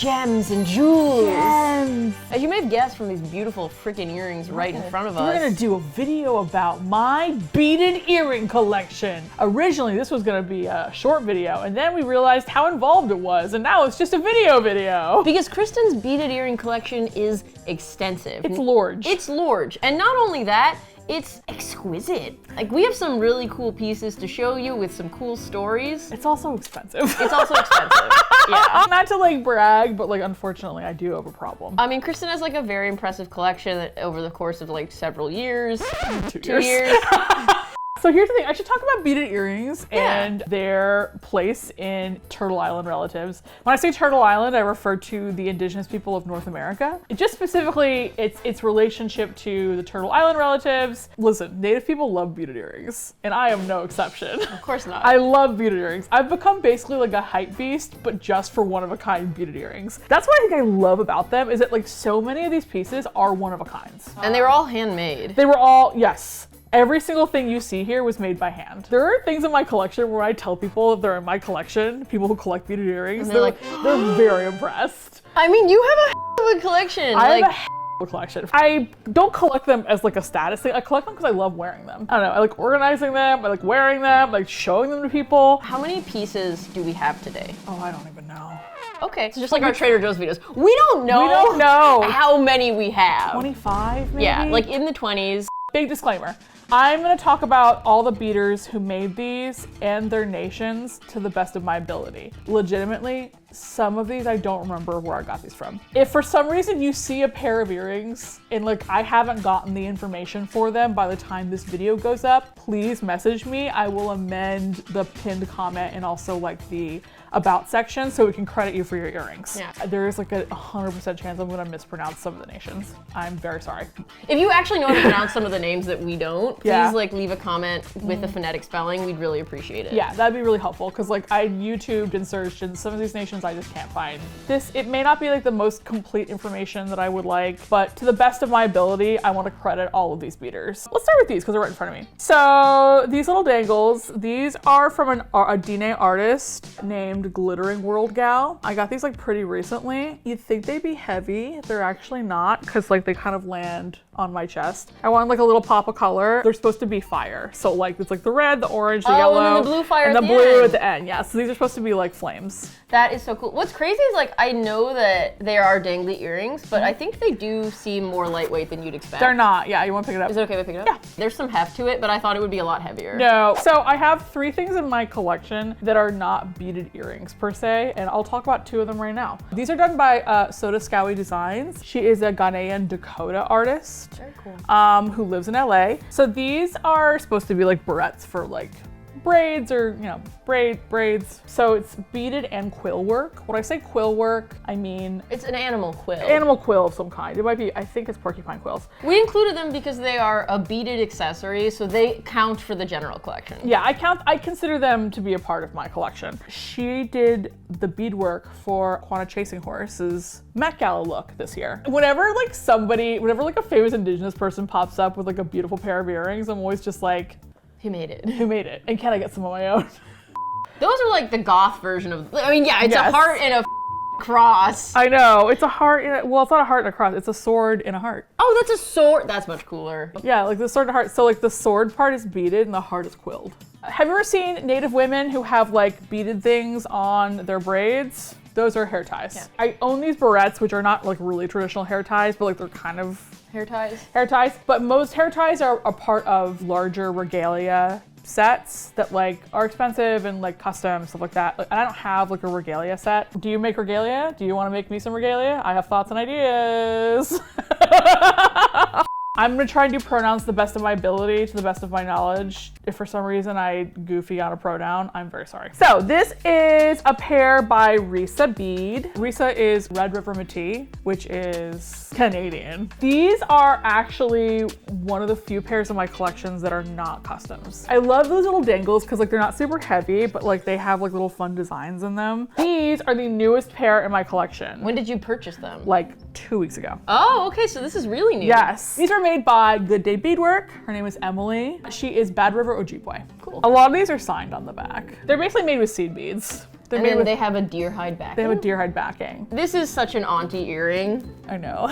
gems and jewels. Gems. As you may have guessed from these beautiful freaking earrings right in front of us. We're gonna do a video about my beaded earring collection. Originally, this was gonna be a short video, and then we realized how involved it was, and now it's just a video. Because Kristin's beaded earring collection is extensive. It's large. It's large. And not only that, it's exquisite. Like, we have some really cool pieces to show you with some cool stories. It's also expensive. It's also expensive. Yeah. Not to like brag, but like unfortunately I do have a problem. I mean, Kristin has like a very impressive collection that over the course of like several years. 2 years. So here's the thing, I should talk about beaded earrings and their place in Turtle Island relatives. When I say Turtle Island, I refer to the indigenous people of North America. Just specifically, its relationship to the Turtle Island relatives. Listen, Native people love beaded earrings, and I am no exception. Of course not. I love beaded earrings. I've become basically like a hype beast, but just for one-of-a-kind beaded earrings. That's what I think I love about them, is that like so many of these pieces are one-of-a-kinds. And they were all handmade. They were all, yes. Every single thing you see here was made by hand. There are things in my collection where I tell people if they're in my collection, people who collect beaded earrings, and they're like, they're very impressed. I mean, you have a collection. I have a collection. I don't collect them as like a status thing. I collect them because I love wearing them. I don't know, I like organizing them, I like wearing them, I like showing them to people. How many pieces do we have today? Oh, I don't even know. Okay, so just like our Trader Joe's videos. We don't know how many we have. 25 maybe? Yeah, like in the 20s. Big disclaimer. I'm gonna talk about all the beaders who made these and their nations to the best of my ability. Legitimately, some of these I don't remember where I got these from. If for some reason you see a pair of earrings and like I haven't gotten the information for them by the time this video goes up, please message me. I will amend the pinned comment and also like the about section so we can credit you for your earrings. Yeah. There is like a 100% chance I'm gonna mispronounce some of the nations. I'm very sorry. If you actually know how to pronounce some of the names that we don't, please like leave a comment with the phonetic spelling. We'd really appreciate it. Yeah, that'd be really helpful because like I YouTubed and searched and some of these nations I just can't find. It may not be like the most complete information that I would like, but to the best of my ability, I want to credit all of these beaders. Let's start with these because they're right in front of me. So these little dangles, these are from a Dine artist named Glittering World Gal. I got these like pretty recently. You'd think they'd be heavy. They're actually not because like they kind of land on my chest. I wanted like a little pop of color. They're supposed to be fire. So like it's like the red, the orange, the yellow, and then the blue fire and at the the blue end. at the end. Yeah, so these are supposed to be like flames. That is so cool. What's crazy is like I know that they are dangly earrings, but I think they do seem more lightweight than you'd expect. They're not. Yeah, you want to pick it up? Is it okay if I pick it up? Yeah. There's some heft to it, but I thought it would be a lot heavier. No. So I have 3 things in my collection that are not beaded earrings per se, and I'll talk about 2 of them right now. These are done by Soda Scowie Designs. She is a Ghanaian Dakota artist. Very cool. Who lives in LA. So these are supposed to be like barrettes for like braids or, you know, braids. So it's beaded and quill work. When I say quill work, I mean... It's an animal quill. Animal quill of some kind. It might be, I think it's porcupine quills. We included them because they are a beaded accessory, so they count for the general collection. Yeah, I consider them to be a part of my collection. She did the beadwork for Quanah Chasing Horse's Met Gala look this year. Whenever like a famous indigenous person pops up with like a beautiful pair of earrings, I'm always just like, Who made it? who made it? And can I get some of my own? Those are like the goth version of, I mean, yeah, it's a heart and a cross. I know, it's a heart in a, well, it's not a heart and a cross, it's a sword and a heart. Oh, that's a sword. That's much cooler. Yeah, like the sword and heart. So like the sword part is beaded and the heart is quilled. Have you ever seen Native women who have like beaded things on their braids? Those are hair ties. Yeah. I own these barrettes, which are not like really traditional hair ties, but like they're kind of hair ties. Hair ties, but most hair ties are a part of larger regalia sets that like are expensive and like custom, stuff like that. Like, I don't have like a regalia set. Do you make regalia? Do you want to make me some regalia? I have thoughts and ideas. I'm gonna try and do pronouns to the best of my ability, to the best of my knowledge. If for some reason I goofy on a pronoun, I'm very sorry. So this is a pair by Risa Bead. Risa is Red River Métis, which is Canadian. These are actually one of the few pairs of my collections that are not customs. I love those little dangles because like they're not super heavy, but like they have like little fun designs in them. These are the newest pair in my collection. When did you purchase them? Like 2 weeks ago. Oh, okay, so this is really new. Yes. These are made by Good Day Beadwork. Her name is Emily. She is Bad River Ojibwe. Cool. A lot of these are signed on the back. They're basically made with seed beads. And then they have a deer hide backing. They have a deer hide backing. This is such an auntie earring. I know.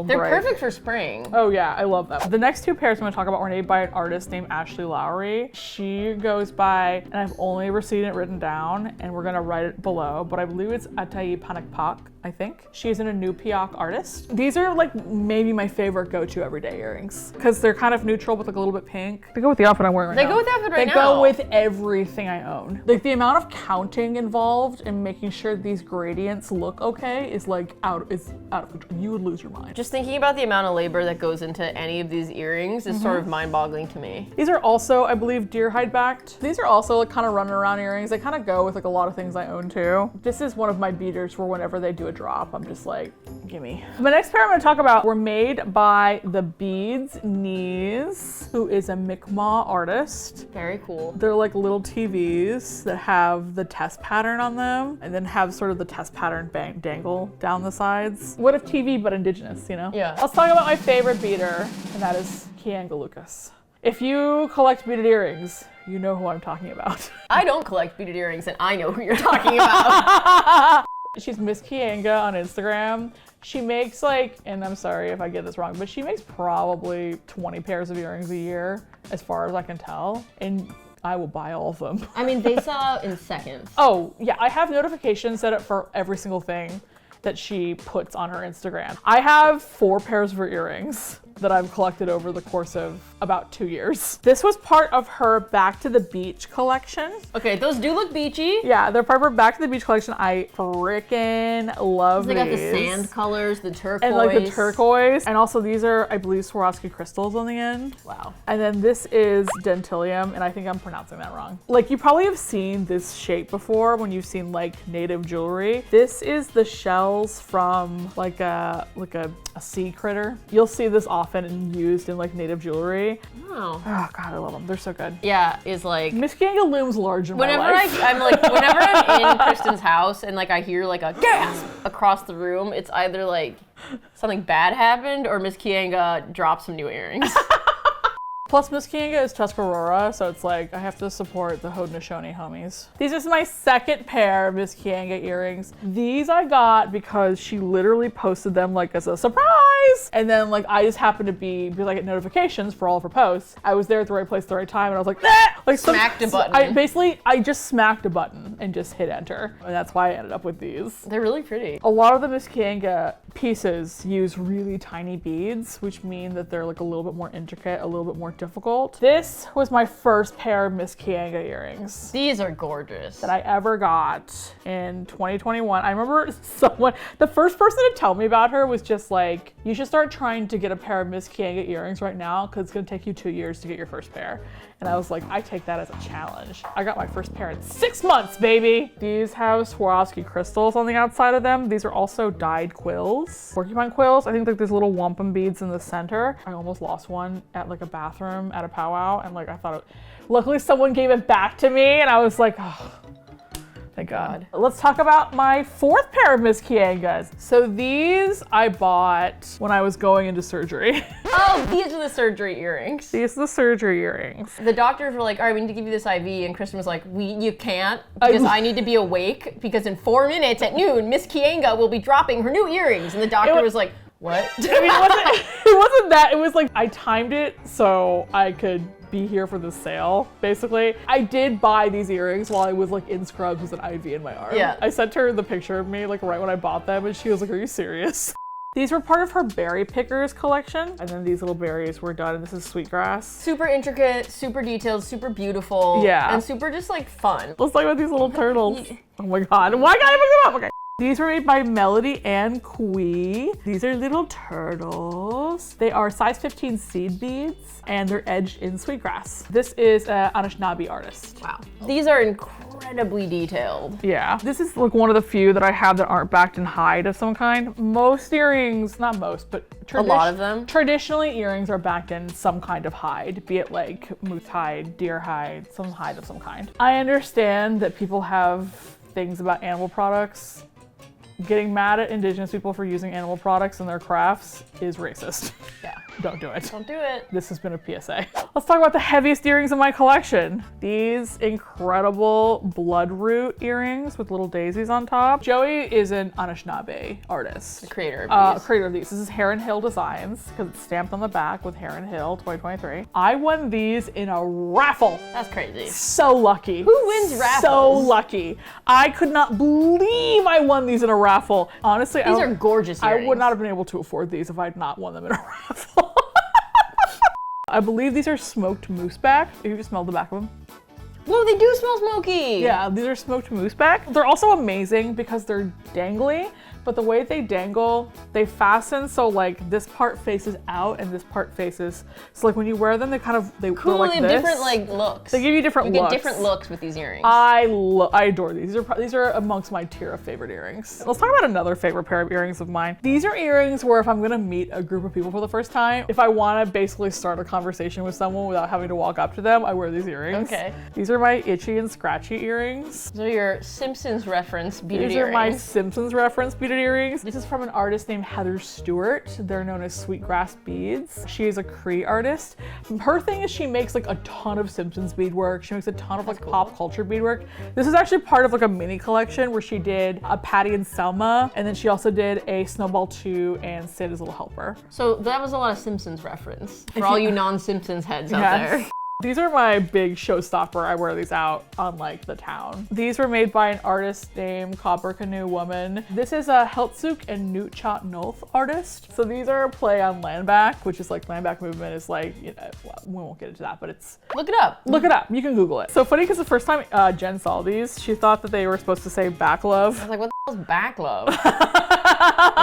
They're perfect for spring. Oh yeah, I love them. The next two pairs I'm gonna talk about were made by an artist named Ashley Lowry. She goes by, and I've only ever seen it written down, and we're gonna write it below, but I believe it's Atai Panakpak, I think. She's an Inupiaq artist. These are like maybe my favorite go-to everyday earrings because they're kind of neutral but like a little bit pink. They go with the outfit I'm wearing right now. They go with the outfit right now. They go with everything I own. Like the amount of counting involved in making sure these gradients look okay is like out of control. You would lose your mind. Just thinking about the amount of labor that goes into any of these earrings is sort of mind-boggling to me. These are also, I believe, deer hide backed. These are also like kind of running around earrings. They kind of go with like a lot of things I own too. This is one of my beaters for whenever they do a drop, I'm just like, gimme. The next pair I'm gonna talk about were made by the Beads Knees, who is a Mi'kmaq artist. Very cool. They're like little TVs that have the test pattern on them and then have sort of the test pattern dangle down the sides. What if TV but indigenous, you know? Yeah. Let's talk about my favorite beater, and that is Kianga Lucas. If you collect beaded earrings, you know who I'm talking about. I don't collect beaded earrings, and I know who you're talking about. She's Miss Kianga on Instagram. She makes like, and I'm sorry if I get this wrong, but she makes probably 20 pairs of earrings a year, as far as I can tell. And I will buy all of them. I mean, they sell out in seconds. Oh, yeah, I have notifications set up for every single thing that she puts on her Instagram. I have 4 pairs of her earrings that I've collected over the course of about 2 years. This was part of her Back to the Beach collection. Okay, those do look beachy. Yeah, they're part of her Back to the Beach collection. I freaking love these. They got the sand colors, the turquoise. And like the turquoise. And also these are, I believe, Swarovski crystals on the end. Wow. And then this is dentilium, and I think I'm pronouncing that wrong. Like you probably have seen this shape before when you've seen like native jewelry. This is the shells from like a sea critter. You'll see this often and used in like native jewelry. Oh. Oh God, I love them. They're so good. Yeah, is like. Miss Kianga looms large in whenever my life. I'm in Kristin's house and like I hear like a gasp across the room, it's either like something bad happened or Miss Kianga dropped some new earrings. Plus, Miss Kianga is Tuscarora, so it's like I have to support the Haudenosaunee homies. These are my second pair of Miss Kianga earrings. These I got because she literally posted them like as a surprise, and then like I just happened to be because I get notifications for all of her posts. I was there at the right place at the right time, and I was like, ah! Like smacked a button. I just smacked a button and just hit enter, and that's why I ended up with these. They're really pretty. A lot of the Miss Kianga pieces use really tiny beads, which mean that they're like a little bit more intricate, a little bit more difficult. This was my first pair of Miss Kianga earrings These are gorgeous. that I ever got in 2021. I remember the first person to tell me about her was just like, you should start trying to get a pair of Miss Kianga earrings right now because it's gonna take you 2 years to get your first pair. And I was like, I take that as a challenge. I got my first pair in 6 months, baby. These have Swarovski crystals on the outside of them. These are also dyed quills, porcupine quills. I think like there's little wampum beads in the center. I almost lost one at like a bathroom at a powwow, and like I thought, luckily someone gave it back to me, and I was like, oh. Thank God. Let's talk about my fourth pair of Miss Kiangas. So these I bought when I was going into surgery. Oh, these are the surgery earrings. These are the surgery earrings. The doctors were like, all right, we need to give you this IV. And Kristin was like, you can't because I need to be awake because in 4 minutes at noon, Miss Kianga will be dropping her new earrings. And the doctor was like, what? I mean, it wasn't that. It was like I timed it so I could be here for the sale, basically. I did buy these earrings while I was like in scrubs with an IV in my arm. Yeah. I sent her the picture of me like right when I bought them, and she was like, are you serious? These were part of her berry pickers collection, and then these little berries were done, and this is sweetgrass. Super intricate, super detailed, super beautiful. Yeah. And super just like fun. Let's talk about these little turtles. Oh my God, why can't I pick them up? Okay. These were made by Melody and Kui. These are little turtles. They are size 15 seed beads, and they're edged in sweetgrass. This is an Anishinaabe artist. Wow. These are incredibly detailed. Yeah. This is like one of the few that I have that aren't backed in hide of some kind. Most earrings, not most, but a lot of them. Traditionally, earrings are backed in some kind of hide, be it like moose hide, deer hide, some hide of some kind. I understand that people have things about animal products. Getting mad at indigenous people for using animal products in their crafts is racist. Yeah. Don't do it. Don't do it. This has been a PSA. Let's talk about the heaviest earrings in my collection. These incredible bloodroot earrings with little daisies on top. Joey is an Anishinaabe artist. The creator of these. Creator of these. This is Heron Hill Designs because it's stamped on the back with Heron Hill 2023. I won these in a raffle. That's crazy. So lucky. Who wins raffles? So lucky. I could not believe I won these in a raffle. Honestly, these are gorgeous earrings. I would not have been able to afford these if I had not won them in a raffle. I believe these are smoked mooseback. If you just smell the back of them. Whoa, they do smell smoky. Yeah, these are smoked mooseback. They're also amazing because they're dangly, but the way they dangle, they fasten so like this part faces out and this part faces. So like when you wear them, they cool, they're like they have this. different like looks. They give you different looks. You get different looks with these earrings. I adore these. These are amongst my tier of favorite earrings. Let's talk about another favorite pair of earrings of mine. These are earrings where if I'm gonna meet a group of people for the first time, if I wanna basically start a conversation with someone without having to walk up to them, I wear these earrings. Okay. These are my itchy and scratchy earrings. These are your Simpsons reference beaded These earrings. are my Simpsons reference beaded earrings. This is from an artist named Heather Stewart. They're known as Sweetgrass Beads. She is a Cree artist. Her thing is she makes like a ton of Simpsons beadwork. She makes a ton of like pop culture beadwork. This is actually part of like a mini collection where she did a Patty and Selma, and then she also did a Snowball 2 and Sid as a Little Helper. So that was a lot of Simpsons reference for all you non-Simpsons heads out there. These are my big showstopper. I wear these out on like the town. These were made by an artist named Copper Canoe Woman. This is a Heltsuk and Nutchat Nulth artist. So these are a play on land back, which is like land back movement is like, you know, well, we won't get into that, but it's... Look it up. Look it up. You can Google it. So funny because the first time Jen saw these, she thought that they were supposed to say back love. I was like, what the hell is back love? Is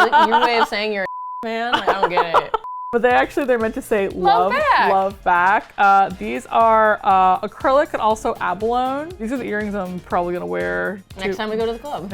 it your way of saying you're a man? Like, I don't get it. But they're meant to say love back. These are acrylic and also abalone. These are the earrings I'm probably gonna wear next time we go to the club.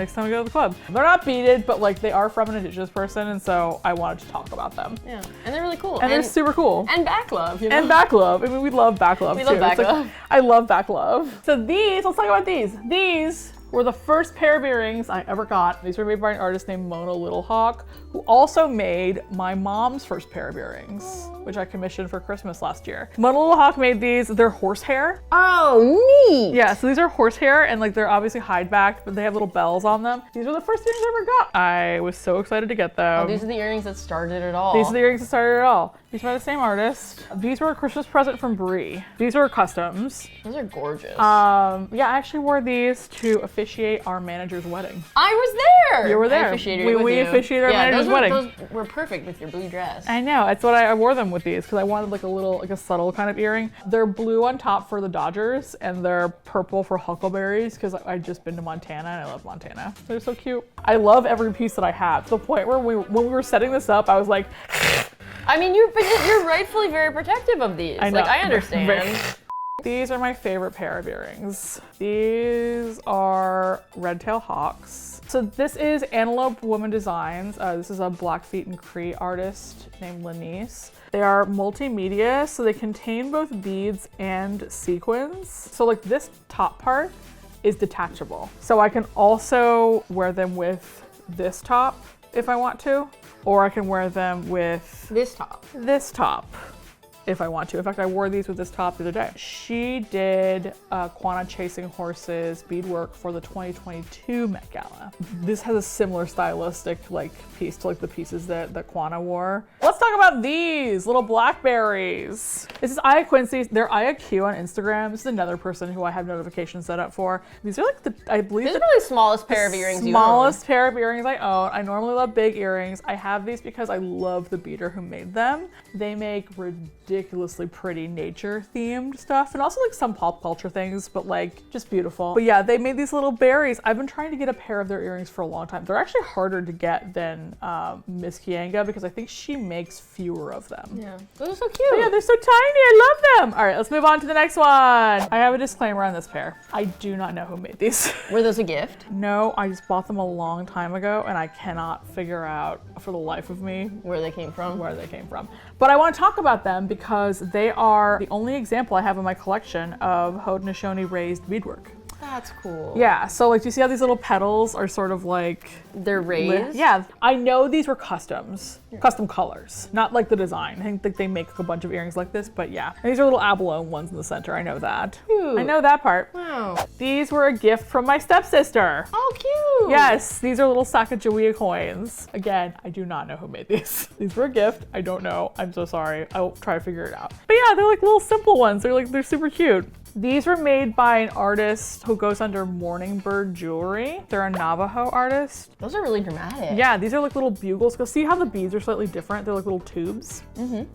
They're not beaded, but like they are from an indigenous person, and so I wanted to talk about them. Yeah, and they're really cool. And they're super cool. And back love, you know? And back love. I mean, we love back love too. Love back love. I love back love. So let's talk about these. These were the first pair of earrings I ever got. These were made by an artist named Mona Littlehawk, who also made my mom's first pair of earrings, which I commissioned for Christmas last year. Mona Littlehawk made these. They're horsehair. Oh, neat. Yeah, so these are horsehair, and like they're obviously hide back, but they have little bells on them. These are the first earrings I ever got. I was so excited to get them. Oh, these are the earrings that started it all. These are the earrings that started it all. These are by the same artist. These were a Christmas present from Brie. These were customs. Those are gorgeous. Yeah, I actually wore these to officiate our manager's wedding. I was there. You were there. I officiated we officiated our manager's wedding. Those were perfect with your blue dress. I know. That's what I wore them with these because I wanted like a subtle kind of earring. They're blue on top for the Dodgers and they're purple for huckleberries because I'd just been to Montana and I love Montana. They're so cute. I love every piece that I have to the point where when we were setting this up, I was like, I mean, you're rightfully very protective of these. I know. Like, I understand. These are my favorite pair of earrings. These are red tail hawks. So this is Antelope Woman Designs. This is a Blackfeet and Cree artist named Lanice. They are multimedia, so they contain both beads and sequins. So like this top part is detachable. So I can also wear them with this top if I want to, or I can wear them with this top if I want to. In fact, I wore these with this top the other day. She did Quanah Chasing Horses beadwork for the 2022 Met Gala. This has a similar stylistic like piece to like the pieces that Quanah wore. Let's talk about these little blackberries. This is Aya Quincy. They're Aya Q on Instagram. This is another person who I have notifications set up for. These are like I believe these are probably the smallest pair of earrings you own. Smallest pair of earrings I own. I normally love big earrings. I have these because I love the beader who made them. They make ridiculously pretty nature themed stuff and also like some pop culture things, but like just beautiful. But yeah, they made these little berries. I've been trying to get a pair of their earrings for a long time. They're actually harder to get than Miss Kianga because I think she makes fewer of them. Yeah, those are so cute. But yeah, they're so tiny. I love them. All right, let's move on to the next one. I have a disclaimer on this pair. I do not know who made these. Were those a gift? No, I just bought them a long time ago and I cannot figure out for the life of me where they came from. But I want to talk about them because they are the only example I have in my collection of Haudenosaunee raised beadwork. That's cool. Yeah, so like, do you see how these little petals are sort of like... They're raised? Yeah, I know these were custom colors, not like the design. I think they make a bunch of earrings like this, but yeah. And these are little abalone ones in the center, I know that. Cute. I know that part. Wow. These were a gift from my stepsister. Oh, cute. Yes, these are little Sacagawea coins. Again, I do not know who made these. These were a gift, I don't know, I'm so sorry. I'll try to figure it out. But yeah, they're like little simple ones. They're super cute. These were made by an artist who goes under Morning Bird Jewelry. They're a Navajo artist. Those are really dramatic. Yeah, these are like little bugles. Because see how the beads are slightly different? They're like little tubes.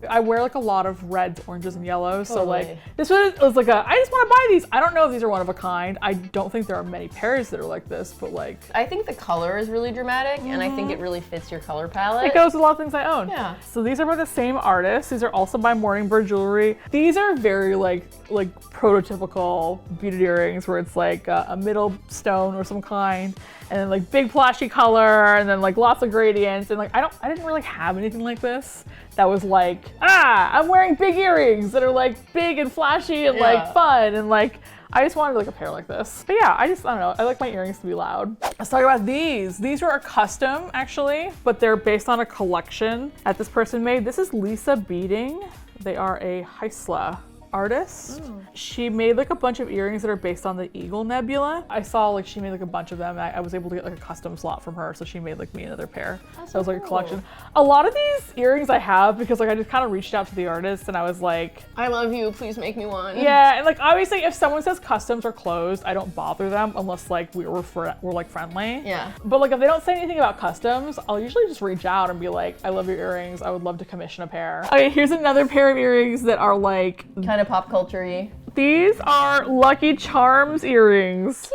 I wear like a lot of reds, oranges, and yellows. So like, this was like I just want to buy these. I don't know if these are one of a kind. I don't think there are many pairs that are like this, but like. I think the color is really dramatic, and I think it really fits your color palette. It goes with a lot of things I own. Yeah. So these are by the same artist. These are also by Morning Bird Jewelry. These are very like prototypical beaded earrings where it's like a middle stone or some kind, and then like big flashy color, and then like lots of gradients, and like I didn't really have anything like this that was like, I'm wearing big earrings that are like big and flashy and like fun, and like I just wanted like a pair like this. But yeah, I don't know, I like my earrings to be loud. Let's talk about these. These are a custom actually, but they're based on a collection that this person made. This is Lisa Beading. They are a Heisla artist. She made like a bunch of earrings that are based on the Eagle Nebula. I saw like she made like a bunch of them, and I was able to get like a custom slot from her, so she made like me another pair. That's so it was like cool. a collection. A lot of these earrings I have because like I just kind of reached out to the artist and I was like, I love you, please make me one. yeah, and like obviously if someone says customs are closed, I don't bother them unless like we're like friendly. Yeah. But like if they don't say anything about customs, I'll usually just reach out and be like, I love your earrings, I would love to commission a pair. Okay, here's another pair of earrings that are like Kind of pop culture-y. these are Lucky Charms earrings. Cute.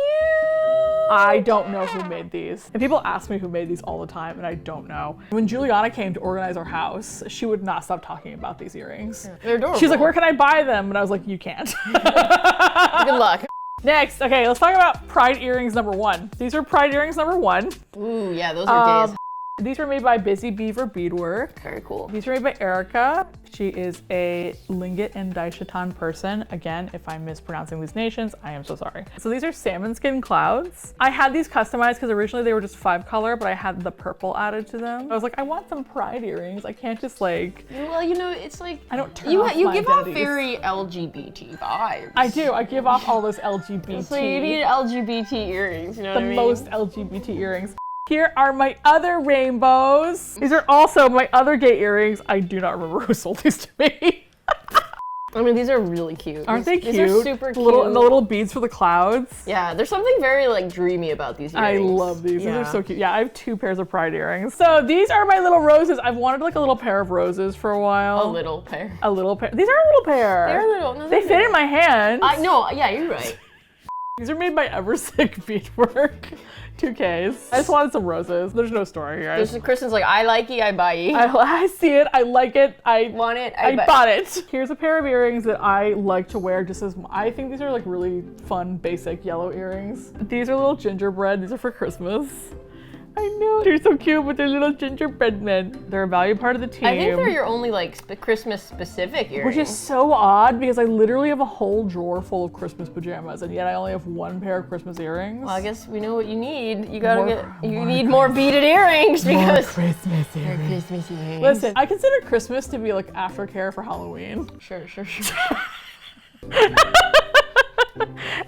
I don't know who made these. And people ask me who made these all the time, and I don't know. When Juliana came to organize our house, she would not stop talking about these earrings. They're adorable. She's like, where can I buy them? And I was like, you can't. Good luck. Next, okay, let's talk about Pride earrings number 1. These are Pride earrings number 1. Ooh, yeah, those are days. These were made by Busy Beaver Beadwork. Very cool. These were made by Erica. She is a Linget and Daishitan person. Again, if I'm mispronouncing these nations, I am so sorry. So these are salmon skin clouds. I had these customized because originally they were just 5 color, but I had the purple added to them. I was like, I want some Pride earrings. I can't just like. Well, you know, it's like I don't turn you off you my give off identities. very LGBT vibes. I do. I give off all those LGBT. So you need LGBT earrings. You know what I mean? Most LGBT earrings. Here are my other rainbows. These are also my other gay earrings. I do not remember who sold these to me. I mean, these are really cute. Aren't they cute? These are super cute. The little beads for the clouds. Yeah, there's something very like dreamy about these I earrings. love these. Yeah. These are so cute. Yeah, I have 2 pairs of Pride earrings. So these are my little roses. I've wanted like a little pair of roses for a while. A little pair. A little pair. These are a little pair. They're little. No, They they're fit little. in my hand. No, yeah, you're right. These are made by Eversick Beadwork. 2Ks. I just wanted some roses. There's no story here. Kristen's like, I like ye, I buy ye. I see it. I like it. I want it. I bought it. Here's a pair of earrings that I like to wear just as, I think these are like really fun, basic yellow earrings. These are little gingerbread. These are for Christmas. I know. They're so cute, but they're little gingerbread men. They're a valued part of the team. I think they're your only like Christmas specific earrings. Which is so odd because I literally have a whole drawer full of Christmas pajamas, and yet I only have 1 pair of Christmas earrings. Well, I guess we know what you need. You need more beaded earrings because Christmas earrings. Christmas earrings. Listen, I consider Christmas to be like aftercare for Halloween. Sure.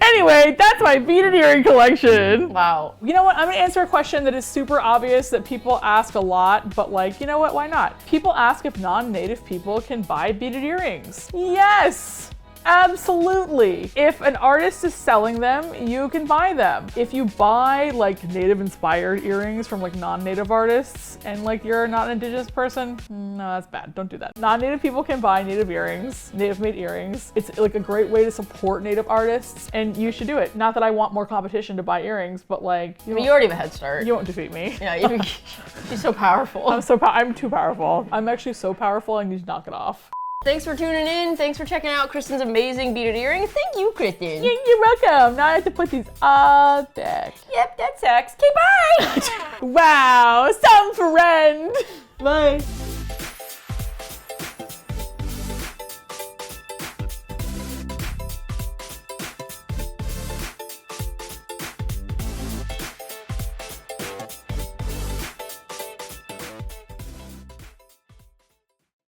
Anyway, that's my beaded earring collection. Wow. You know what? I'm gonna answer a question that is super obvious that people ask a lot, but like, you know what? Why not? People ask if non-native people can buy beaded earrings. Yes! Absolutely. If an artist is selling them, you can buy them. If you buy like native inspired earrings from like non-native artists and like you're not an indigenous person, no, that's bad. Don't do that. Non-native people can buy native earrings, native made earrings. It's like a great way to support native artists and you should do it. Not that I want more competition to buy earrings, but like, you already have a head start. You won't defeat me. Yeah, you're so powerful. I'm too powerful. I'm actually so powerful I need to knock it off. Thanks for tuning in. Thanks for checking out Kristen's amazing beaded earrings. Thank you, Kristin. You're welcome. Now I have to put these all back. Yep, that sucks. Okay, bye. Wow, some friend. Bye.